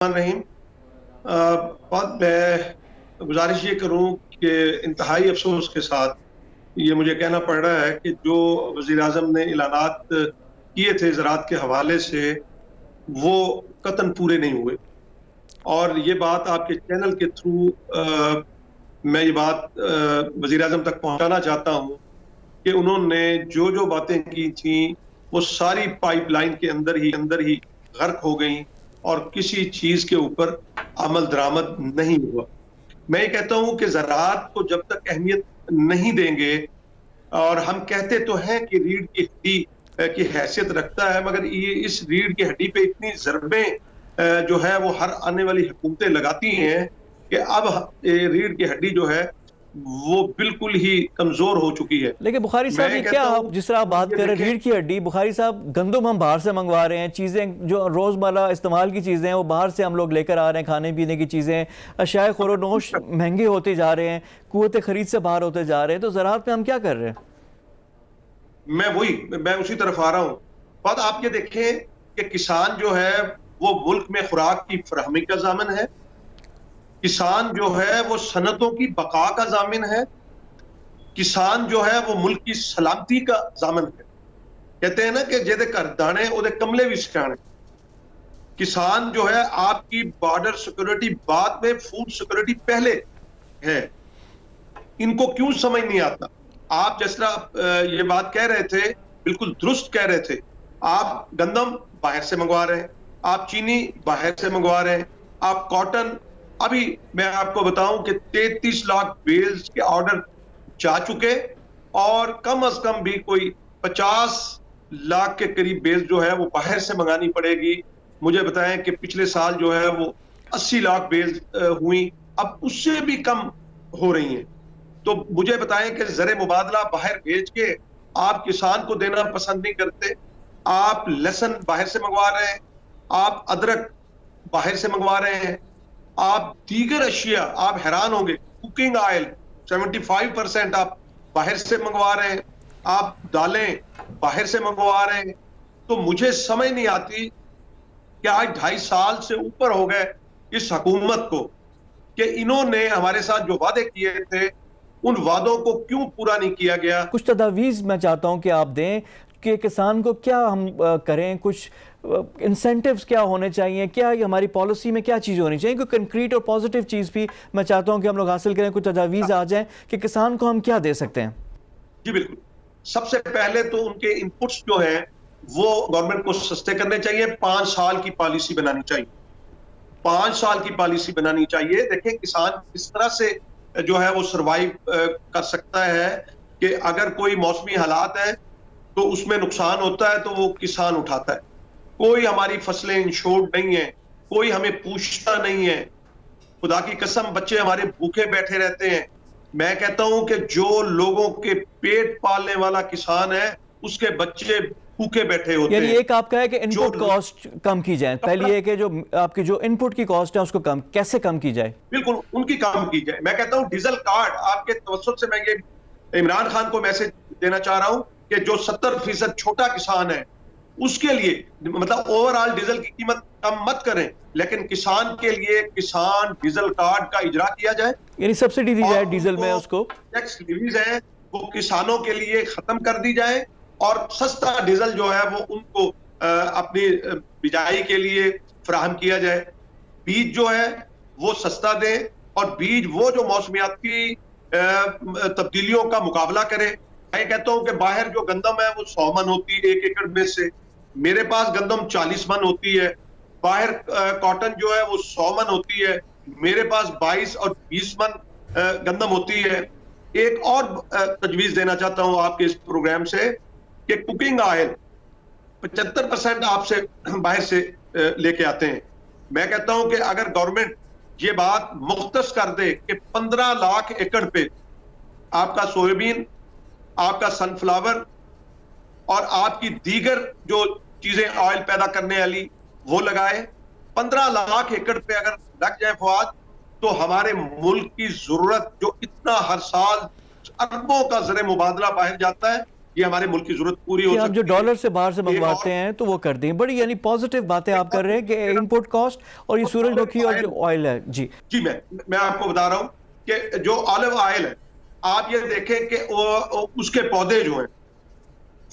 रहीम। बहुत मैं गुजारिश ये करूं कि इंतहाई अफसोस के साथ ये मुझे कहना पड़ रहा है कि जो वज़ीर आज़म ने ऐलानात किए थे ज़राअत के हवाले से, वो कतन पूरे नहीं हुए। और ये बात आपके चैनल के थ्रू मैं ये बात वज़ीर आज़म तक पहुंचाना चाहता हूं कि उन्होंने जो जो बातें की थी वो सारी पाइपलाइन के अंदर ही गर्क हो गई और किसी चीज के ऊपर अमल दरामद नहीं हुआ। मैं ये कहता हूं कि ज़राअत को जब तक अहमियत नहीं देंगे, और हम कहते तो हैं कि रीढ़ की हड्डी की हैसियत रखता है, मगर ये इस रीढ़ की हड्डी पे इतनी ज़रबें जो है वो हर आने वाली हुकूमतें लगाती हैं कि अब रीढ़ की हड्डी जो है वो बिल्कुल ही कमजोर हो चुकी है। लेकिन बुखारी साहब ये क्या, आप जिस तरह आप बात कर रहे हैं रीढ़ की हड्डी, बुखारी साहब गंदम हम बाहर से मंगवा रहे हैं, चीज़ें जो रोज़मर्रा इस्तेमाल की चीज़ें हैं वो बाहर से हम लोग लेकर आ रहे हैं, खाने पीने की चीज़ें, अशियाए ख़ुरोनोश महंगे होते जा रहे हैं, कुव्वत खरीद से बाहर होते जा रहे हैं, तो ज़राअत में हम क्या कर रहे हैं? मैं उसी तरफ आ रहा हूँ। बात आप ये देखें कि किसान जो है वो मुल्क में खुराक की फराहमी का जामिन है, किसान जो है वो सनतों की बका का जामिन है, किसान जो है वो मुल्क की सलामती का जामिन है। कहते हैं ना कि जेदे घर दाने ओदे कमले भी सिखाने। किसान जो है आपकी बॉर्डर सिक्योरिटी बाद में, फूड सिक्योरिटी पहले है। इनको क्यों समझ नहीं आता? आप जिस तरह ये बात कह रहे थे, बिल्कुल दुरुस्त कह रहे थे। आप गंदम बाहर से मंगवा रहे हैं, आप चीनी बाहर से मंगवा रहे हैं, आप कॉटन, अभी मैं आपको बताऊं कि 33 लाख बेल्स के ऑर्डर जा चुके, और कम अज कम भी कोई 50 लाख के करीब बेल्स जो है वो बाहर से मंगानी पड़ेगी। मुझे बताएं कि पिछले साल जो है वो 80 लाख बेल्स हुई, अब उससे भी कम हो रही हैं। तो मुझे बताएं कि ज़र मुबादला बाहर भेज के आप किसान को देना पसंद नहीं करते। आप लहसुन बाहर से मंगवा रहे हैं, आप अदरक बाहर से मंगवा रहे हैं, आप दीगर अशिया, आप हैरान होंगे, कुकिंग ऑयल 75% आप बाहर से मंगवा रहे हैं, आप दालें बाहर से मंगवा रहे हैं। तो मुझे समझ नहीं आती कि आज 2.5 साल से ऊपर हो गए इस हुकूमत को कि इन्होंने हमारे साथ जो वादे किए थे उन वादों को क्यों पूरा नहीं किया गया। कुछ तजावीज़ मैं चाहता हूं कि आप दें कि किसान को क्या हम करें, कुछ इंसेंटिव्स क्या होने चाहिए, क्या हमारी पॉलिसी में क्या चीज़ होनी चाहिए, कोई कंक्रीट और पॉजिटिव चीज़ भी मैं चाहता हूं कि हम लोग हासिल करें, कुछ तजावीज़ आ जाएं कि किसान को हम क्या दे सकते हैं। जी बिल्कुल। सबसे पहले तो उनके इनपुट्स जो हैं वो गवर्नमेंट को सस्ते करने चाहिए। 5 साल की पॉलिसी बनानी चाहिए, 5 साल की पॉलिसी बनानी चाहिए। देखें किसान किस तरह से जो है वो सरवाइव कर सकता है कि अगर कोई मौसमी हालात है तो उसमें नुकसान होता है तो वो किसान उठाता है। कोई हमारी फसलें इंश्योर्ड नहीं है, कोई हमें पूछता नहीं है। खुदा की कसम बच्चे हमारे भूखे बैठे रहते हैं। मैं कहता हूं कि जो लोगों के पेट पालने वाला किसान है उसके बच्चे भूखे बैठे होते हैं। यानी एक आपका है कि इनपुट कॉस्ट कम की जाए, पहली है कि जो आपकी जो इनपुट की कॉस्ट है उसको कैसे कम की जाए? बिल्कुल उनकी कम की जाए। मैं कहता हूं डीजल कार्ड, आपके तवज्जुह से मैं ये इमरान खान को मैसेज देना चाह रहा हूं कि जो 70% छोटा किसान है उसके लिए, मतलब ओवरऑल डीजल की कीमत कम मत करें, लेकिन किसान के लिए किसान डीजल कार्ड का इजरा किया जाए, यानी सब्सिडी दी जाए डीजल में, उसको टैक्स रिलीज है वो किसानों के लिए खत्म कर दी जाए, और सस्ता डीजल जो है वो उनको अपनी बिजाई के लिए फराहम किया जाए। बीज जो है वो सस्ता दें, और बीज वो जो मौसमियाती तब्दीलियों का मुकाबला करे। मैं कहता हूं कि बाहर जो गंदम है वो 100 मन होती है 1 एकड़ में से, मेरे पास गंदम 40 मन होती है। बाहर कॉटन जो है वो 100 मन होती है, मेरे पास 22 और 20 मन गंदम होती है। एक और तजवीज देना चाहता हूं आपके इस प्रोग्राम से कि कुकिंग ऑयल 75% आपसे बाहर से लेके आते हैं। मैं कहता हूं कि अगर गवर्नमेंट ये बात मुख्तस कर दे कि 15 लाख एकड़ पे आपका सोयाबीन, आपका सनफ्लावर और आपकी दीगर जो चीजें ऑयल पैदा करने वाली वो लगाए, 15 लाख एकड़ पे अगर लग जाए फवाद, तो हमारे मुल्क की जरूरत जो इतना हर साल अरबों का ज़र मुबादला बाहर जाता है, ये हमारे मुल्क की जरूरत पूरी हो कि आप सकती जो है। डॉलर से बाहर से एक मंगवाते और- हैं तो वो कर दें। बड़ी यानी पॉजिटिव बातें आप कर रहे हैं कि इनपुट कॉस्ट और ये सूरजमुखी और जो ऑयल है। जी जी, मैं आपको बता रहा हूं कि जो ऑलिव ऑयल है, आप ये देखें कि उसके पौधे जो हैं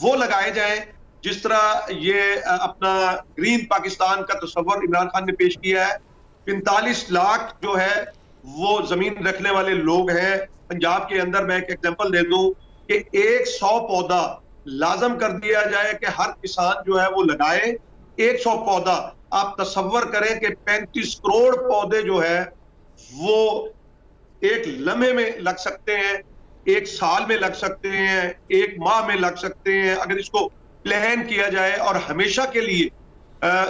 वो लगाए जाएं। जिस तरह ये अपना ग्रीन पाकिस्तान का तस्वर इमरान खान ने पेश किया है, 45 लाख जो है वो जमीन रखने वाले लोग हैं पंजाब के अंदर। मैं एक एग्जांपल दे दूं कि 100 पौधा लाजम कर दिया जाए कि हर किसान जो है वो लगाए 100 पौधा। आप तस्वर करें कि 35 करोड़ पौधे जो है वो एक लम्हे में लग सकते हैं, एक साल में लग सकते हैं, एक माह में लग सकते हैं, अगर इसको प्लान किया जाए और हमेशा के लिए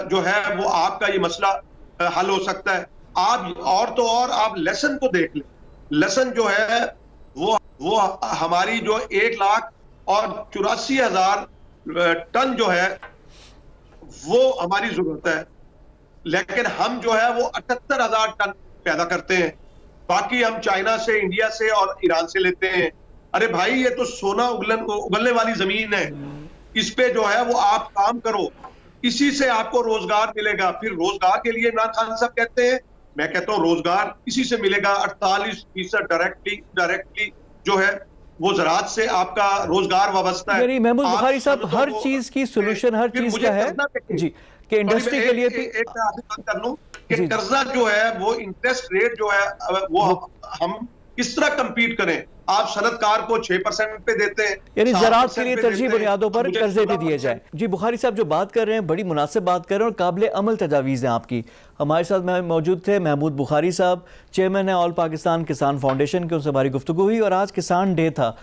जो है वो आपका ये मसला हल हो सकता है। आप और तो और आप लेसन को देख लें। लेसन जो है वो हमारी जो 1,84,000 टन जो है वो हमारी जरूरत है, लेकिन हम जो है वो 78,000 टन पैदा करते हैं। बाकी हम चाइना से, इंडिया से और ईरान से लेते हैं। अरे भाई, ये तो सोना उगलने वाली जमीन है, इस पे जो है वो आप काम करो, इसी से आपको रोजगार मिलेगा। फिर रोजगार के लिए इमरान खान साहब कहते हैं, मैं कहता हूं रोजगार इसी से मिलेगा। 48% डायरेक्टली जो है वो ज़राअत से आपका रोजगार वाबस्ता है। यानी महमूद बुखारी साहब, सनतों हर को- चीज की सोल्यूशन हर फिर चीज मुझे का है कर्जा पे- जी कि इंडस्ट्री के लिए भी एक मैं आखिरी बात कर लूं कि जी। कर्जा जो है वो इंटरेस्ट रेट जो है वो हम किस तरह कंपीट करें। आप सनतकार को 6% पे देते हैं, यानी 7% ज़राअत के लिए पे तरजीह देते हैं, बुनियादों पर मुझे कर्जे भी 16% दिए जाएं। जी बुखारी साहब, जो बात कर रहे हैं बड़ी मुनासिब बात कर रहे हैं और काबिल अमल तजावीज़ हैं आपकी। हमारे साथ में मौजूद थे महमूद बुखारी साहब, चेयरमैन है ऑल पाकिस्तान किसान फाउंडेशन के, उनसे हमारी गुफ्तगू हुई और आज किसान डे था।